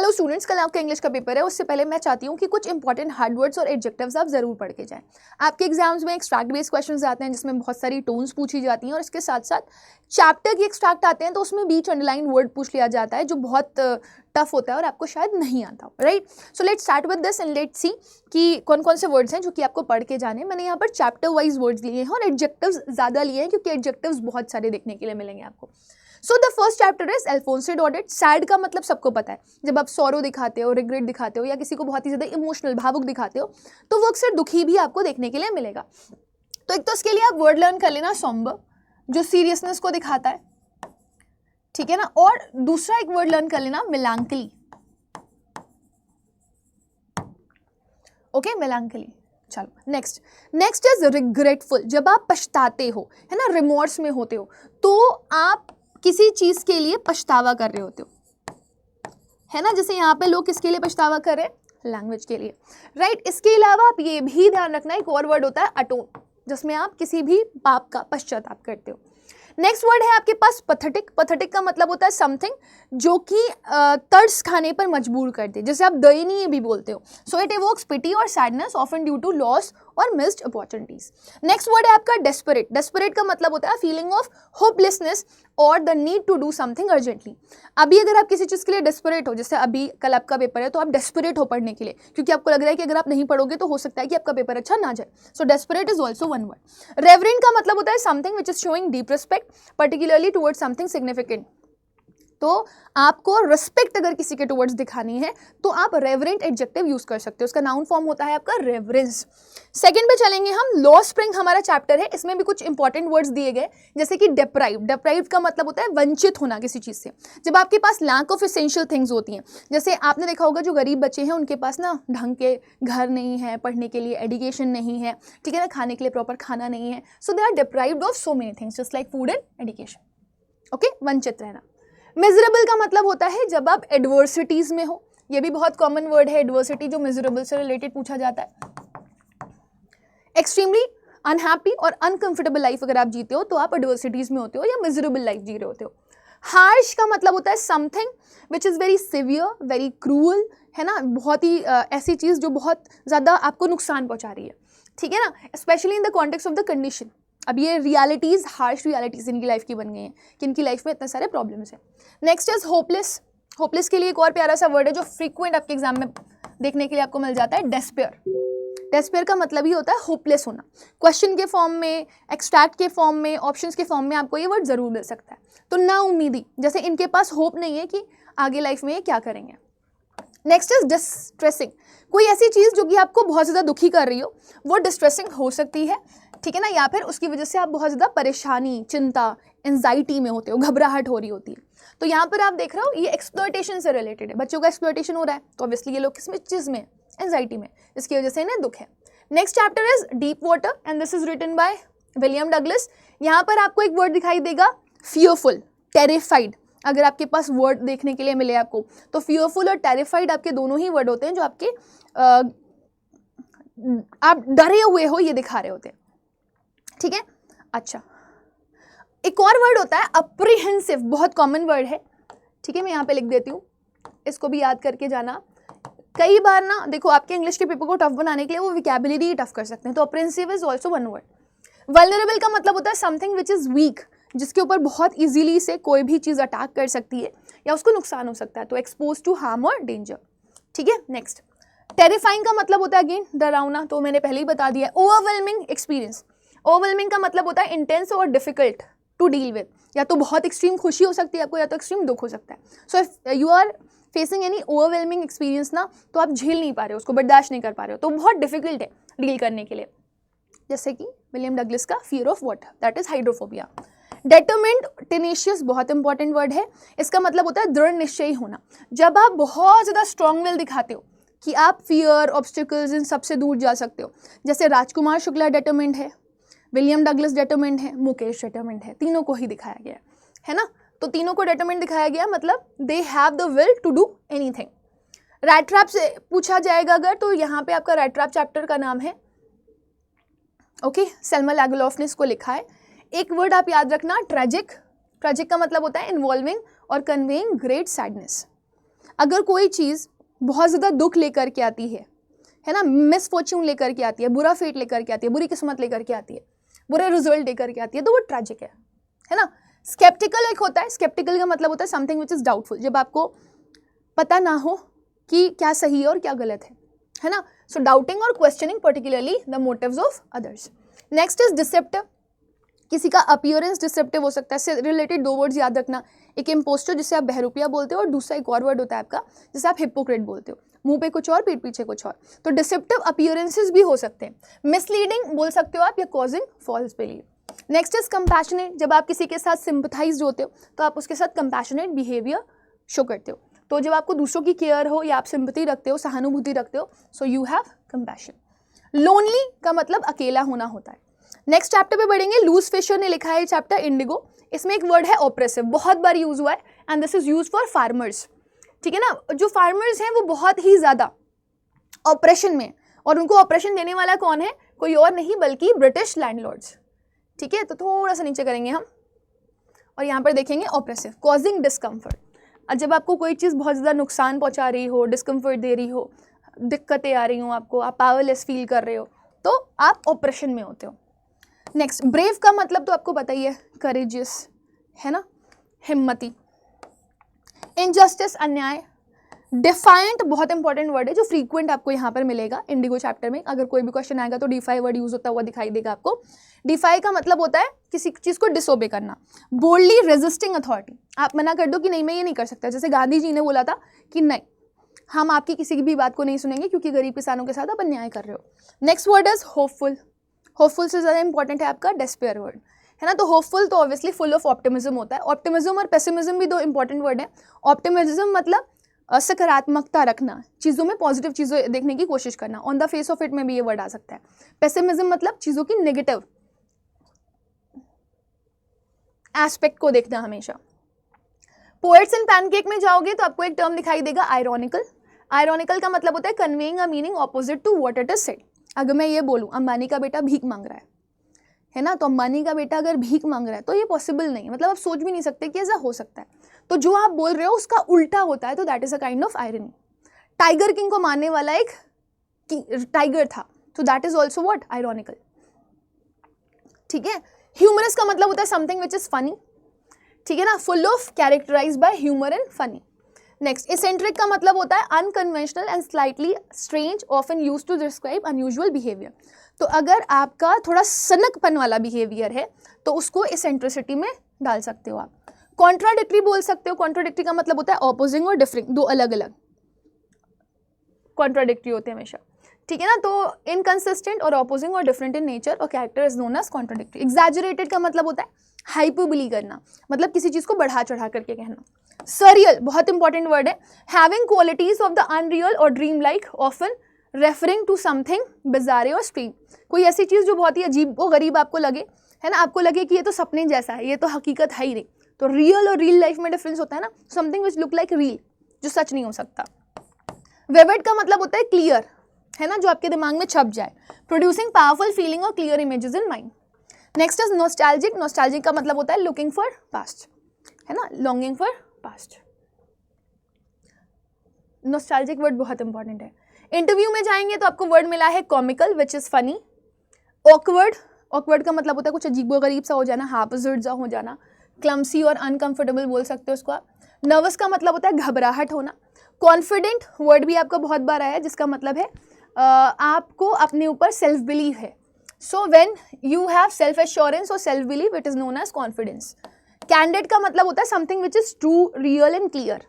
Hello students, कल आपका English का पेपर है। उससे पहले मैं चाहती हूँ कि कुछ इंपॉर्टेंट हार्ड वर्ड्स और एडजेक्टिव्स आप जरूर पढ़ के जाएं। आपके एग्जाम्स में एक्सट्रैक्ट बेस्ड क्वेश्चंस आते हैं जिसमें बहुत सारी टोन्स पूछी जाती हैं, और इसके साथ साथ चैप्टर के एक्सट्रैक्ट आते हैं तो उसमें बीच अंडरलाइन वर्ड पूछ लिया जाता है जो बहुत टफ होता है और आपको शायद नहीं आता, right. So let's start with this and let's see कि कौन कौन से वर्ड्स हैं जो कि आपको पढ़ के जाने। मैंने यहाँ पर चैप्टर वाइज वर्ड्स लिए हैं और एडजेक्टिव्स ज़्यादा लिए हैं क्योंकि एडजेक्टिव्स बहुत सारे देखने के लिए मिलेंगे आपको। So the first chapter is Alfonso डॉडेट। Sad का मतलब सबको पता है, जब आप सॉरो दिखाते हो, रिग्रेट दिखाते हो या किसी को बहुत ही ज़्यादा इमोशनल भावुक दिखाते हो तो वो अक्सर दुखी भी आपको देखने के लिए मिलेगा। तो एक तो इसके लिए आप वर्ड लर्न कर लेना सॉम्बर, जो सीरियसनेस को दिखाता है, ठीक है ना। और दूसरा एक वर्ड लर्न कर लेना मेलांकली। ओके, मेलांकली। चलो नेक्स्ट इज रिग्रेटफुल। जब आप पछताते हो, है ना, रिमोर्स में होते हो, तो आप किसी चीज के लिए पछतावा कर रहे होते हो, है ना। जैसे यहाँ पे लोग किसके लिए पछतावा कर रहे हैं? लैंग्वेज के लिए, राइट। इसके अलावा आप ये भी ध्यान रखना, एक और वर्ड होता है अटोन, जिसमें आप किसी भी पाप का पश्चाताप करते हो। नेक्स्ट वर्ड है आपके पास पथेटिक। पथेटिक का मतलब होता है समथिंग जो कि तरस खाने पर मजबूर कर दे, जैसे आप दयनीय भी बोलते हो। सो इट इवोक्स पिटी और sadness often due to loss और मिस्ड अपॉर्चुनिटीज। नेक्स्ट वर्ड है आपका डेस्परेट। डेस्परेट का मतलब होता है फीलिंग ऑफ होपलेसनेस और the need to do something urgently. अभी अगर आप किसी चीज़ के लिए डेस्परेट हो, जैसे अभी कल आपका पेपर है तो आप डेस्परेट हो पढ़ने के लिए, क्योंकि आपको लग रहा है कि अगर आप नहीं पढ़ोगे तो हो सकता है कि आपका पेपर अच्छा ना जाए। So desperate is also one word. Reverent का मतलब होता है something which is showing deep respect particularly towards something significant. तो आपको रिस्पेक्ट अगर किसी के टुवर्ड्स दिखानी है तो आप रेवरेंट एडजेक्टिव यूज कर सकते हो। उसका नाउन फॉर्म होता है आपका रेवरेंस। सेकंड पे चलेंगे हम, लॉ स्प्रिंग हमारा चैप्टर है। इसमें भी कुछ इंपॉर्टेंट वर्ड्स दिए गए, जैसे कि डेप्राइव। डेप्राइव का मतलब होता है वंचित होना किसी चीज से। जब आपके पास लैक ऑफ एसेंशियल थिंग्स होती हैं, जैसे आपने देखा होगा जो गरीब बच्चे हैं उनके पास ना ढंग के घर नहीं है, पढ़ने के लिए एजुकेशन नहीं है, ठीक है ना, खाने के लिए प्रॉपर खाना नहीं है। So they are deprived of so many things just like food and education. Okay, वंचित रहना। मिजरेबल का मतलब होता है जब आप एडवर्सिटीज में हो। ये भी बहुत कॉमन वर्ड है, एडवर्सिटी, जो मिजरेबल से रिलेटेड पूछा जाता है। एक्सट्रीमली अनहैप्पी और अनकंफर्टेबल लाइफ अगर आप जीते हो तो आप एडवर्सिटीज में होते हो या मिजरेबल लाइफ जी रहे होते हो। हार्श का मतलब होता है something which is very severe, very cruel, है ना, बहुत ही ऐसी चीज़ जो बहुत ज़्यादा आपको नुकसान पहुंचा रही है, ठीक है ना, specially in the context of the condition. अब ये रियलिटीज़, हार्श रियलिटीज़ इनकी लाइफ की बन गई हैं कि इनकी लाइफ में इतने सारे प्रॉब्लम्स हैं। Next is hopeless. होपलेस के लिए एक और प्यारा सा वर्ड है जो फ्रीक्वेंट आपके एग्जाम में देखने के लिए आपको मिल जाता है, डेस्पेयर। डेस्पेयर का मतलब ही होता है होपलेस होना। क्वेश्चन के फॉर्म में, एक्सट्रैक्ट के फॉर्म में, ऑप्शंस के फॉर्म में आपको ये वर्ड जरूर मिल सकता है। तो ना उम्मीदी, जैसे इनके पास होप नहीं है कि आगे लाइफ में ये क्या करेंगे। Next is distressing. कोई ऐसी चीज़ जो कि आपको बहुत ज़्यादा दुखी कर रही हो, वो डिस्ट्रेसिंग हो सकती है, ठीक है ना, या फिर उसकी वजह से आप बहुत ज़्यादा परेशानी, चिंता, एंजाइटी में होते हो, घबराहट हो रही होती है। तो यहाँ पर आप देख रहे हो ये एक्सप्लॉयटेशन से रिलेटेड है। बच्चों का एक्सप्लॉयटेशन हो रहा है तो ऑब्वियसली ये लोग किस चीज़ में, एंजाइटी में, इसकी वजह से इन्हें दुख है। Next chapter is deep water and this is written by William Douglas. यहाँ पर आपको एक वर्ड दिखाई देगा फियरफुल, टेरिफाइड। अगर आपके पास वर्ड देखने के लिए मिले आपको तो फियरफुल और टेरिफाइड आपके दोनों ही वर्ड होते हैं जो आपके आप डरे हुए हो ये दिखा रहे होते हैं, ठीक है। अच्छा, एक और वर्ड होता है अप्रीहेंसिव, बहुत कॉमन वर्ड है, ठीक है, मैं यहाँ पे लिख देती हूँ, इसको भी याद करके जाना। कई बार ना देखो आपके इंग्लिश के पेपर को टफ बनाने के लिए वो विकैबुलरी टफ कर सकते हैं, तो apprehensive is also one word. Vulnerable का मतलब होता है समथिंग विच इज वीक, जिसके ऊपर बहुत इजीली से कोई भी चीज़ अटैक कर सकती है या उसको नुकसान हो सकता है, तो एक्सपोज टू हार्म और डेंजर, ठीक है। नेक्स्ट, टेरिफाइंग का मतलब होता है अगेन डरावना, तो मैंने पहले ही बता दिया। Overwhelming experience. ओवरवेलमिंग का मतलब होता है इंटेंस और डिफिकल्ट टू डील विद, या तो बहुत एक्सट्रीम खुशी हो सकती है आपको या तो एक्सट्रीम दुख हो सकता है। So if you are facing any overwhelming experience ना, तो आप झेल नहीं पा रहे हो, उसको बर्दाश्त नहीं कर पा रहे हो, तो बहुत डिफिकल्ट है डील करने के लिए, जैसे कि विलियम डगलस का fear of water, that is hydrophobia. Determined, tenacious, बहुत इंपॉर्टेंट वर्ड है। इसका मतलब होता है दृढ़ निश्चयी होना। जब आप बहुत ज़्यादा स्ट्रॉन्ग विल दिखाते हो कि आप फियर, ऑब्स्टिकल्स, इन सबसे दूर जा सकते हो, जैसे राजकुमार शुक्ला डेटरमिन्ड है, विलियम डगलस डेटरमिन्ड है, मुकेश डेटरमिन्ड है, तीनों को ही दिखाया गया है ना। तो तीनों को डेटरमिन्ड दिखाया गया, मतलब they have the will to do anything. Rat trap से पूछा जाएगा अगर, तो यहाँ पे आपका रैट ट्रैप चैप्टर का नाम है, ओके, सेल्मा लैगलॉफ ने इसको लिखा है। एक वर्ड आप याद रखना, ट्रेजिक। ट्रेजिक का मतलब होता है इन्वॉल्विंग और कन्वेइंग ग्रेट सैडनेस। अगर कोई चीज़ बहुत ज़्यादा दुख लेकर के आती है ना, मिसफॉर्च्यून लेकर के आती है, बुरा फेट लेकर के आती है, बुरी किस्मत लेकर के आती है, बुरे रिजल्ट लेकर के आती है, तो वो ट्रैजिक है ना। स्केप्टिकल एक होता है, स्केप्टिकल का मतलब होता है समथिंग विच इज़ डाउटफुल, जब आपको पता ना हो कि क्या सही है और क्या गलत है ना। सो डाउटिंग और questioning particularly the motives of others. Next is deceptive, किसी का अपीयरेंस डिसेप्टिव हो सकता है। इससे रिलेटेड 2 वर्ड्स याद रखना, एक इम्पोस्टर जिसे आप बहरूपिया बोलते हो, और दूसरा एक और वर्ड होता है आपका जिसे आप हिपोक्रेट बोलते हो, मुंह पे कुछ और पीठ पीछे कुछ और। तो डिसेप्टिव अपीयरेंसेस भी हो सकते हैं, मिसलीडिंग बोल सकते हो आप, या causing false believe. Next is compassionate, जब आप किसी के साथ सिंपथाइज होते हो तो आप उसके साथ कंपैशनेट बिहेवियर शो करते हो। तो जब आपको दूसरों की केयर हो या आप सिंपैथी रखते हो, सहानुभूति रखते हो, so you have compassion. Lonely का मतलब अकेला होना होता है। नेक्स्ट चैप्टर पे बढ़ेंगे, लूज फिशर ने लिखा है चैप्टर इंडिगो। इसमें एक वर्ड है ऑप्रेसिव, बहुत बार यूज हुआ है, and this is use for farmers. ठीक है ना, जो फार्मर्स हैं वो बहुत ही ज़्यादा ऑपरेशन में, और उनको ऑपरेशन देने वाला कौन है, कोई और नहीं बल्कि ब्रिटिश लैंडलॉर्ड्स। ठीक है, तो थोड़ा सा नीचे करेंगे हम और यहाँ पर देखेंगे ऑप्रेसिव, कॉजिंग डिस्कम्फर्ट। और जब आपको कोई चीज़ बहुत ज़्यादा नुकसान पहुँचा रही हो, डिस्कम्फर्ट दे रही हो, दिक्कतें आ रही हो आपको, आप पावरलेस फील कर रहे हो, तो आप ऑपरेशन में होते हो। नेक्स्ट ब्रेव का मतलब तो आपको पता ही है, करेजियस है ना, हिम्मती। इनजस्टिस अन्याय। डिफाइंट बहुत इंपॉर्टेंट वर्ड है जो फ्रीक्वेंट आपको यहाँ पर मिलेगा इंडिगो चैप्टर में। अगर कोई भी क्वेश्चन आएगा तो डिफाई वर्ड यूज होता हुआ दिखाई देगा आपको। डिफाई का मतलब होता है किसी चीज़ को डिसोबे करना। बोल्डली रेजिस्टिंग अथॉरिटी, आप मना कर दो कि नहीं मैं ये नहीं कर सकता, जैसे गांधी जी ने बोला था कि नहीं हम आपकी किसी की भी बात को नहीं सुनेंगे क्योंकि गरीब किसानों के साथ आप अन्याय कर रहे हो। Next word is hopeful. Hopeful से ज़्यादा इंपॉर्टेंट है आपका डेस्पेयर वर्ड, है ना। तो होपफुल तो ऑब्वियसली फुल ऑफ ऑप्टिमिज्म होता है। ऑप्टिमिज्म और पेसिमिज्म भी 2 इंपॉर्टेंट वर्ड है। ऑप्टिमिज्म मतलब सकारात्मकता रखना, चीज़ों में पॉजिटिव चीज़ें देखने की कोशिश करना, on the face of it में भी ये वर्ड आ सकता है। पेसिमिज्म मतलब चीज़ों की नेगेटिव एस्पेक्ट को देखना हमेशा। पोएट्स एंड पैनकेक में जाओगे तो आपको एक टर्म दिखाई देगा आयरॉनिकल। आयरॉनिकल का मतलब होता है conveying a meaning opposite to what it is said. अगर मैं ये बोलूँ अंबानी का बेटा भीख मांग रहा है ना, तो अंबानी का बेटा अगर भीख मांग रहा है तो ये पॉसिबल नहीं, मतलब आप सोच भी नहीं सकते कि ऐसा हो सकता है। तो जो आप बोल रहे हो उसका उल्टा होता है, तो that is a kind of irony. Tiger King को मारने वाला एक टाइगर था, तो that is also what, ironical. ठीक है। ह्यूमरस का मतलब होता है समथिंग विच इज फनी। ठीक है ना, full of characterised by humour and funny. Next eccentric का मतलब होता है unconventional and slightly strange, often used to describe unusual behaviour. तो अगर आपका थोड़ा सनकपन वाला बिहेवियर है तो उसको इसेंट्रिसिटी में डाल सकते हो आप। कॉन्ट्राडिक्टरी बोल सकते हो। कॉन्ट्राडिक्टरी का मतलब होता है ऑपोजिंग और डिफरिंग, 2 अलग अलग कॉन्ट्राडिक्टरी होते हैं हमेशा। ठीक है ना, तो इनकंसिस्टेंट और ऑपोजिंग और डिफरेंट इन नेचर और character is known as contradictory. Exaggerated का मतलब होता है हाइपरबोली करना, मतलब किसी चीज़ को बढ़ा चढ़ा करके कहना। सरियल बहुत इंपॉर्टेंट वर्ड है, having qualities of the unreal और dreamlike, often referring to something bizarre और स्ट्रेंज। कोई ऐसी चीज़ जो बहुत ही अजीब व गरीब आपको लगे, है ना, आपको लगे कि ये तो सपने जैसा है, ये तो हकीकत है ही नहीं। तो रियल और रियल लाइफ में डिफरेंस होता है ना, something which look like real, जो सच नहीं हो सकता। विविड का मतलब होता है क्लियर, है ना, जो आपके दिमाग में छप जाए। प्रोड्यूसिंग पावरफुल फीलिंग और clear images in mind. Next is nostalgic. Nostalgic का मतलब होता है लुकिंग फॉर पास्ट, है ना, longing for past. Nostalgic word बहुत इंपॉर्टेंट है। इंटरव्यू में जाएंगे तो आपको वर्ड मिला है comical which is funny. Awkward, awkward का मतलब होता है कुछ अजीबोगरीब सा हो जाना, हाफिजर्ड सा हो जाना। क्लम्सी और अनकंफर्टेबल बोल सकते हो उसको आप। नर्वस का मतलब होता है घबराहट होना। कॉन्फिडेंट वर्ड भी आपका बहुत बार आया है, जिसका मतलब है आपको अपने ऊपर सेल्फ बिलीव है। So when you have self assurance और self believe, it is known as confidence. Candid का मतलब होता है something which is true, real and clear,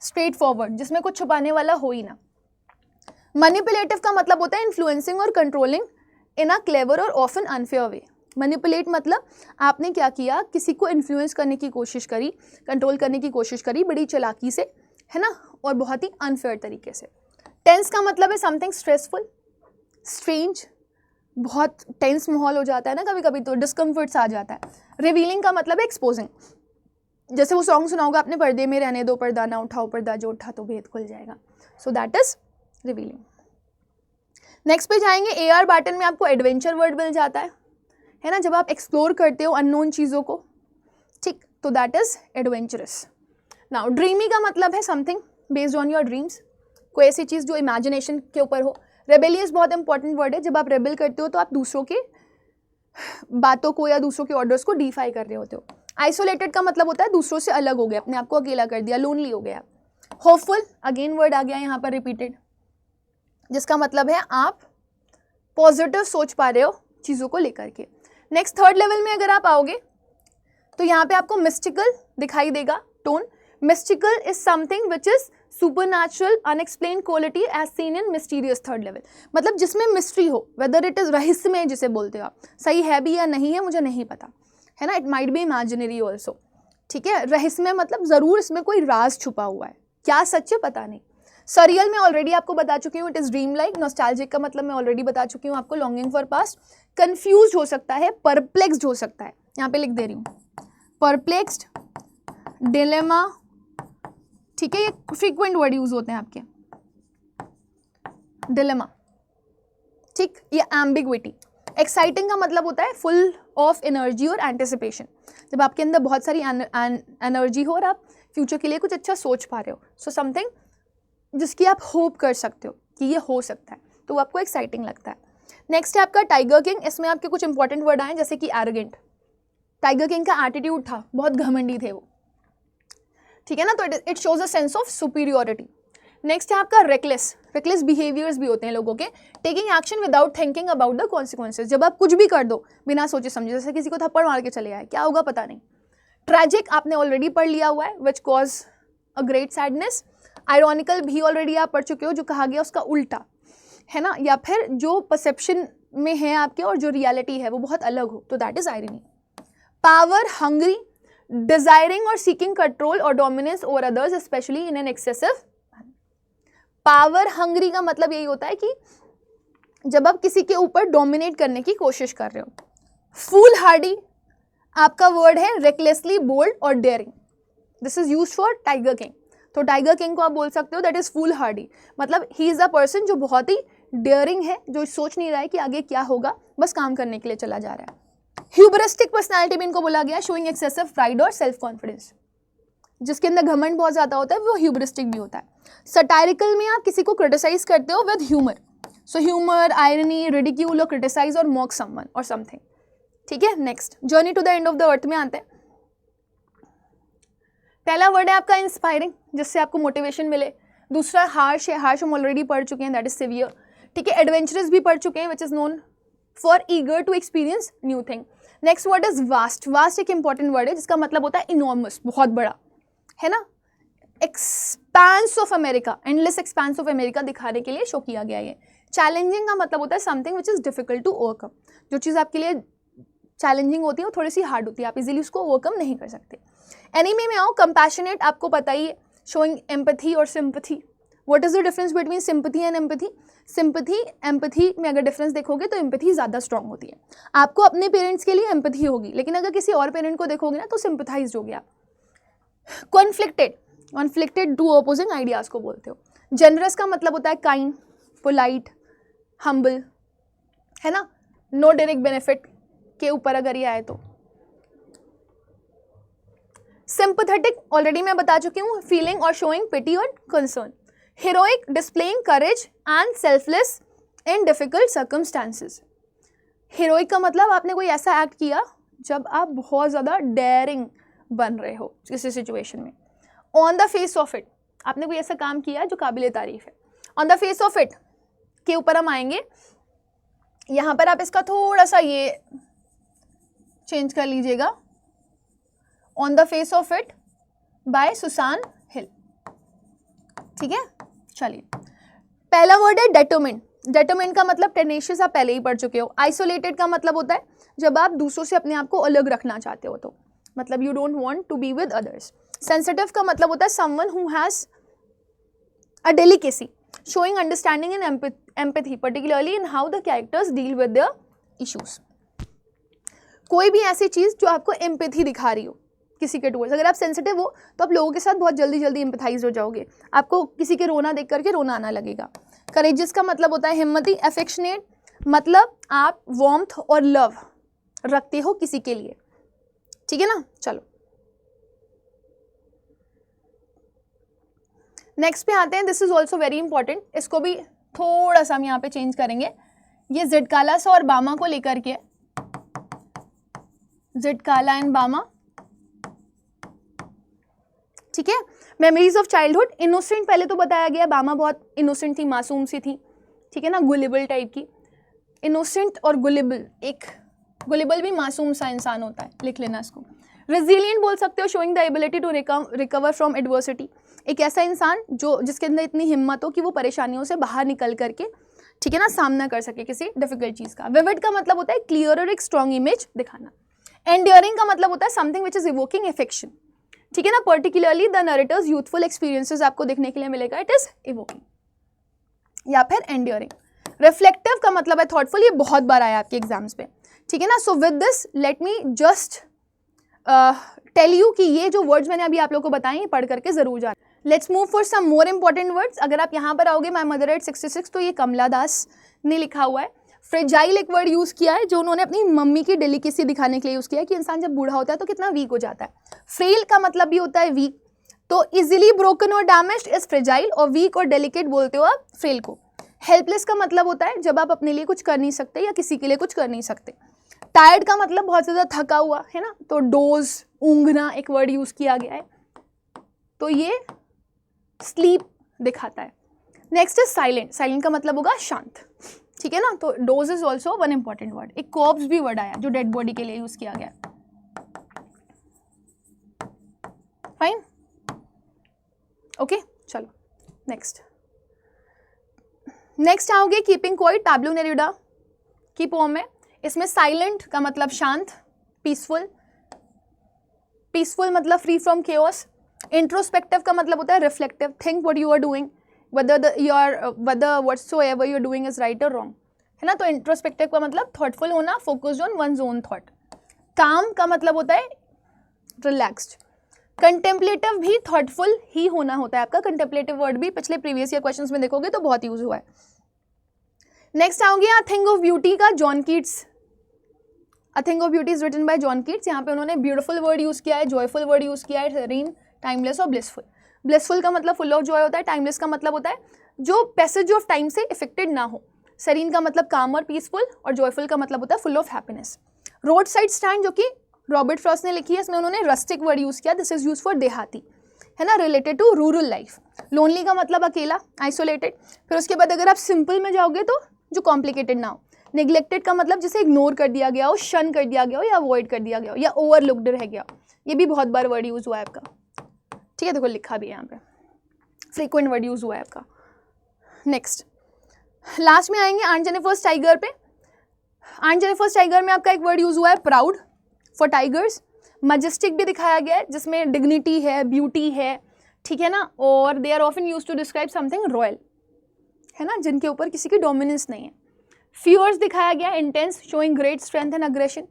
straightforward, जिसमें कुछ छुपाने वाला हो ही ना। मैनिपुलेटिव का मतलब होता है इन्फ्लुएंसिंग और कंट्रोलिंग इन अ क्लेवर और ऑफन अनफेयर वे। मैनिपुलेट मतलब आपने क्या किया, किसी को इन्फ्लुएंस करने की कोशिश करी, कंट्रोल करने की कोशिश करी बड़ी चालाकी से, है ना, और बहुत ही अनफेयर तरीके से। टेंस का मतलब है समथिंग स्ट्रेसफुल, स्ट्रेंज, बहुत टेंस माहौल हो जाता है ना कभी कभी, तो डिस्कम्फर्ट्स आ जाता है। रिवीलिंग का मतलब है एक्सपोजिंग, जैसे वो सॉन्ग सुना होगा आपने, पर्दे में रहने दो पर्दा ना उठाओ, पर्दा जो उठा तो भेद खुल जाएगा। So that is revealing. Next पे जाएंगे, AR बैटन में आपको एडवेंचर वर्ड मिल जाता है ना, जब आप एक्सप्लोर करते हो अननोन चीज़ों को, ठीक, तो that is adventurous. Now dreamy का मतलब है something based on your dreams, कोई ऐसी चीज़ जो इमेजिनेशन के ऊपर हो। रेबेलियस बहुत इंपॉर्टेंट वर्ड है, जब आप रेबेल करते हो तो आप दूसरों के बातों को या दूसरों के ऑर्डर्स को डिफाई कर रहे होते हो। आइसोलेटेड का मतलब होता है दूसरों से अलग हो गया, अपने आप को अकेला कर दिया, लोनली हो गया। होपफुल अगेन वर्ड आ गया यहाँ पर रिपीटेड, जिसका मतलब है आप पॉजिटिव सोच पा रहे हो चीज़ों को लेकर के। नेक्स्ट थर्ड लेवल में अगर आप आओगे तो यहाँ पे आपको मिस्टिकल दिखाई देगा tone. Mystical is something which is supernatural unexplained quality as seen in mysterious third level, मतलब जिसमें मिस्ट्री हो, वेदर इट इज रहस्यमय जिसे बोलते हो आप, सही है भी या नहीं है मुझे नहीं पता, है ना, it might be imaginary also, ठीक है। रहस्यमय मतलब ज़रूर इसमें कोई राज छुपा हुआ है, क्या सच है पता नहीं। सरियल में ऑलरेडी आपको बता चुकी हूँ, it is dream like. Nostalgic का मतलब मैं ऑलरेडी बता चुकी हूँ आपको, लॉन्गिंग फॉर पास्ट। कन्फ्यूज हो सकता है, परप्लेक्स्ड हो सकता है, यहाँ पे लिख दे रही हूँ, परप्लेक्स्ड, डिलेमा, ठीक है, ये फ्रीक्वेंट वर्ड यूज होते हैं आपके, डिलेमा, ठीक, ये एम्बिग्विटी। एक्साइटिंग का मतलब होता है फुल ऑफ एनर्जी और एंटिसिपेशन, जब आपके अंदर बहुत सारी एनर्जी हो और आप फ्यूचर के लिए कुछ अच्छा सोच पा रहे हो, सो समथिंग जिसकी आप होप कर सकते हो कि ये हो सकता है, तो वो आपको एक्साइटिंग लगता है। नेक्स्ट है आपका टाइगर किंग। इसमें आपके कुछ इंपॉर्टेंट वर्ड आए जैसे कि एरोगेंट। टाइगर किंग का एटीट्यूड था, बहुत घमंडी थे वो, ठीक है ना, तो it shows a sense of superiority. Next है आपका रेकलेस। रेकलेस बिहेवियर्स भी होते हैं लोगों के, taking action without thinking about the consequences, जब आप कुछ भी कर दो बिना सोचे समझे, जैसे किसी को थप्पड़ मार के चले आए, क्या होगा पता नहीं। ट्रैजिक आपने ऑलरेडी पढ़ लिया हुआ है, which cause a great sadness. Ironical भी ऑलरेडी आप पढ़ चुके हो, जो कहा गया उसका उल्टा, है ना, या फिर जो परसेप्शन में है आपके और जो रियलिटी है वो बहुत अलग हो, तो that is irony. Power hungry, desiring और सीकिंग कंट्रोल और dominance over others specially in an excessive. Power hungry का मतलब यही होता है कि जब आप किसी के ऊपर डोमिनेट करने की कोशिश कर रहे हो। फूल हार्डी आपका वर्ड है रेकलेसली बोल्ड और daring, this is used for Tiger King. तो टाइगर किंग को आप बोल सकते हो दैट इज फूल हार्डी, मतलब ही इज अ पर्सन जो बहुत ही डेयरिंग है, जो सोच नहीं रहा है कि आगे क्या होगा, बस काम करने के लिए चला जा रहा है। ह्यूबरिस्टिक पर्सनालिटी में इनको बोला गया, शोइंग एक्सेसिव प्राइड और सेल्फ कॉन्फिडेंस, जिसके अंदर घमंड बहुत ज्यादा होता है वो ह्यूबरिस्टिक भी होता है। सटायरिकल में आप किसी को क्रिटिसाइज करते हो with humour, so humour, irony, ridicule और क्रिटिसाइज और मॉक समवन और समथिंग, ठीक है। Next journey to the end of the earth में आते हैं। पहला वर्ड है आपका इंस्पायरिंग, जिससे आपको मोटिवेशन मिले। दूसरा हार्श है, हार्श हम ऑलरेडी पढ़ चुके हैं, दैट इज सिवियर, ठीक है। एडवेंचरस भी पढ़ चुके हैं, which is known for eager to experience new thing. Next word is vast. Vast एक इंपॉर्टेंट वर्ड है जिसका मतलब होता है इनॉर्मस, बहुत बड़ा, है ना। Expanse of America, endless expanse of America दिखाने के लिए शो किया गया है। चैलेंजिंग का मतलब होता है something which is difficult to overcome, जो चीज़ आपके लिए चैलेंजिंग होती है वो थोड़ी सी हार्ड होती है, आप इजीली उसको ओवरकम नहीं कर सकते। एनीमी में आओ, कंपैशनेट आपको पता ही है, शोइंग एम्पैथी और sympathy. What is the difference between sympathy and empathy? Sympathy empathy में अगर डिफरेंस देखोगे तो एम्पैथी ज़्यादा स्ट्रांग होती है। आपको अपने पेरेंट्स के लिए एम्पैथी होगी, लेकिन अगर किसी और पेरेंट को देखोगे ना तो सिंपैथाइज हो गया। Conflicted, conflicted to opposing ideas को बोलते हो। जनरस का मतलब होता है काइंड, पोलाइट, हम्बल, है ना, नो डायरेक्ट बेनिफिट के ऊपर अगर ये आए तो। सिंपैथेटिक ऑलरेडी मैं बता चुकी हूँ, फीलिंग और शोइंग पिटी और concern. Heroic, displaying courage and selfless in difficult circumstances. Heroic का मतलब आपने कोई ऐसा एक्ट किया जब आप बहुत ज़्यादा डेयरिंग बन रहे हो किसी सिचुएशन में। On the face of it, आपने कोई ऐसा काम किया जो काबिल तारीफ है। On the face of it के ऊपर हम आएंगे, यहाँ पर आप इसका थोड़ा सा ये चेंज कर लीजिएगा, on the face of it by Susan Hill, ठीक है। चलिए, पहला वर्ड है डेटरमिन्ड। डेटरमिन्ड का मतलब टेनेशियस, आप पहले ही पढ़ चुके हो। आइसोलेटेड का मतलब होता है जब आप दूसरों से अपने आप को अलग रखना चाहते हो, तो मतलब you don't want to be with others. Sensitive का मतलब होता है someone who has a delicacy, showing understanding and empathy particularly in how the characters deal with their issues। कोई भी ऐसी चीज़ जो आपको एम्पैथी दिखा रही हो किसी के टूवर्ड्स। अगर आप सेंसिटिव हो तो आप लोगों के साथ बहुत जल्दी जल्दी एम्पैथाइज हो जाओगे, आपको किसी के रोना देख करके रोना आना लगेगा। करेजियस का मतलब होता है हिम्मती। अफेक्शनेट मतलब आप वार्मथ और लव रखते हो किसी के लिए, ठीक है ना। चलो नेक्स्ट पे आते हैं, this is also very important, इसको भी थोड़ा सा हम यहाँ पे चेंज करेंगे। ये जिटकाला और बामा को लेकर के, जिटकाला एंड बामा, ठीक है। मेमोरीज ऑफ चाइल्डहुड, इनोसेंट पहले तो बताया गया, बामा बहुत इनोसेंट थी, मासूम सी थी, ठीक है ना, गुलेबल टाइप की। इनोसेंट और गुलेबल, एक गुलेबल भी मासूम सा इंसान होता है, लिख लेना इसको। रेजिलिएंट बोल सकते हो, showing the ability to recover from adversity, एक ऐसा इंसान जो जिसके अंदर इतनी हिम्मत हो कि वो परेशानियों से बाहर निकल करके, ठीक है ना, सामना कर सके किसी डिफिकल्ट चीज़ का। विविड का मतलब होता है क्लियर और एक स्ट्रॉन्ग इमेज दिखाना। एंड्योरिंग का मतलब होता है something which is evoking affection, ठीक है ना, particularly the narrator's youthful experiences आपको देखने के लिए मिलेगा, इट इज इवोकिंग या फिर एंड्योरिंग। रिफ्लेक्टिव का मतलब है थॉटफुल, ये बहुत बार आया आपके एग्जाम्स पे, ठीक है ना। So with this let me just tell you कि ये जो वर्ड्स मैंने अभी आप लोगों को बताए, ये पढ़ करके जरूर जाना। Let's move for some more important words. अगर आप यहाँ पर आओगे माय मदर एट 66, तो ये कमला दास ने लिखा हुआ है। फ्रेजाइल एक वर्ड यूज़ किया है जो उन्होंने अपनी मम्मी की डेलिकेसी दिखाने के लिए यूज़ किया है कि इंसान जब बूढ़ा होता है तो कितना वीक हो जाता है। फ्रेल का मतलब भी होता है वीक, तो इजिली ब्रोकन और डैमेज्ड इज फ्रेजाइल, और वीक और डेलिकेट बोलते हो आप फ्रेल को। हेल्पलेस का मतलब होता है जब आप अपने लिए कुछ कर नहीं सकते या किसी के लिए कुछ कर नहीं सकते। टायर्ड का मतलब बहुत ज़्यादा थका हुआ है ना, तो डोज, ऊँघना एक वर्ड यूज़ किया गया है, तो ये स्लीप दिखाता है। नेक्स्ट इज साइलेंट, साइलेंट का मतलब होगा शांत, ठीक है ना, तो dose is also one important word. एक कॉर्प्स भी वर्ड आया जो डेड बॉडी के लिए यूज किया गया। फाइन, ओके, चलो नेक्स्ट आओगे कीपिंग क्वाइट, पैब्लो नेरूदा की पोम है। इसमें साइलेंट का मतलब शांत, पीसफुल, पीसफुल मतलब फ्री फ्रॉम केओस। इंट्रोस्पेक्टिव का मतलब होता है reflective, think what you are doing whether whatsoever you're doing is right or wrong, है ना। तो इंट्रोस्पेक्टिव का मतलब थॉटफुल होना, focused on one's own thought. काम का मतलब होता है रिलैक्स्ड। कंटेम्पलेटिव भी थॉटफुल ही होना होता है आपका। कंटेम्पलेटिव वर्ड भी पिछले प्रीवियस ईयर क्वेश्चंस में देखोगे तो बहुत यूज हुआ है। नेक्स्ट आओगे अ थिंग ऑफ ब्यूटी का, John Keats. A thing of beauty is written by John Keats. यहाँ पे उन्होंने ब्यूटीफुल वर्ड यूज किया है, जॉयफुल वर्ड यूज किया है, सेरीन, टाइमलेस और ब्लिसफुल। ब्लिसफुल का मतलब फुल ऑफ जॉय होता है, टाइमलेस का मतलब होता है जो पैसेज ऑफ टाइम से इफेक्टेड ना हो, सेरीन का मतलब काम और पीसफुल, और जॉयफुल का मतलब होता है full of happiness. Roadside stand जो कि रॉबर्ट फ्रॉस्ट ने लिखी है, इसमें उन्होंने रस्टिक वर्ड यूज़ किया, दिस इज यूज फॉर देहाती, है ना, related to rural life. Lonely का मतलब अकेला, आइसोलेटेड। फिर उसके बाद अगर आप सिंपल में जाओगे तो जो कॉम्प्लिकेटेड ना हो। नेग्लेक्टेड का मतलब जिसे इग्नोर कर दिया गया हो, शन कर दिया गया हो, या अवॉइड कर दिया गया हो, या ओवरलुक्ड रह गया, ये भी बहुत बार वर्ड यूज़ हुआ है आपका, ठीक है, देखो लिखा भी है यहाँ पे, फ्रीक्वेंट वर्ड यूज हुआ है आपका। नेक्स्ट लास्ट में आएंगे आंट जेनिफर्स टाइगर पे। आंट जेनिफर्स टाइगर में आपका एक वर्ड यूज हुआ है प्राउड फॉर टाइगर्स। मजेस्टिक भी दिखाया गया है जिसमें डिग्निटी है, ब्यूटी है, ठीक है ना, और they are often use to describe something royal, है ना, जिनके ऊपर किसी की डोमिनेंस नहीं है। फियर्स दिखाया गया है, intense, showing great strength and aggression.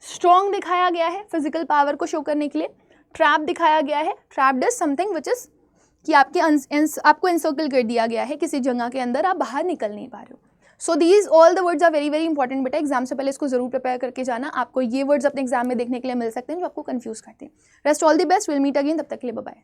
Strong दिखाया गया है फिजिकल पावर को शो करने के लिए। ट्रैप दिखाया गया है, trapped is something which is कि आपको एनसर्कल कर दिया गया है किसी जगह के अंदर, आप बाहर निकल नहीं पा रहे हो। So these all the words are very very important बेटा, एग्जाम से पहले इसको जरूर प्रिपेयर करके जाना। आपको ये वर्ड्स अपने एग्जाम में देखने के लिए मिल सकते हैं जो आपको कंफ्यूज करते हैं। Rest all the best, will meet again, तब तक के लिए बाय बाय।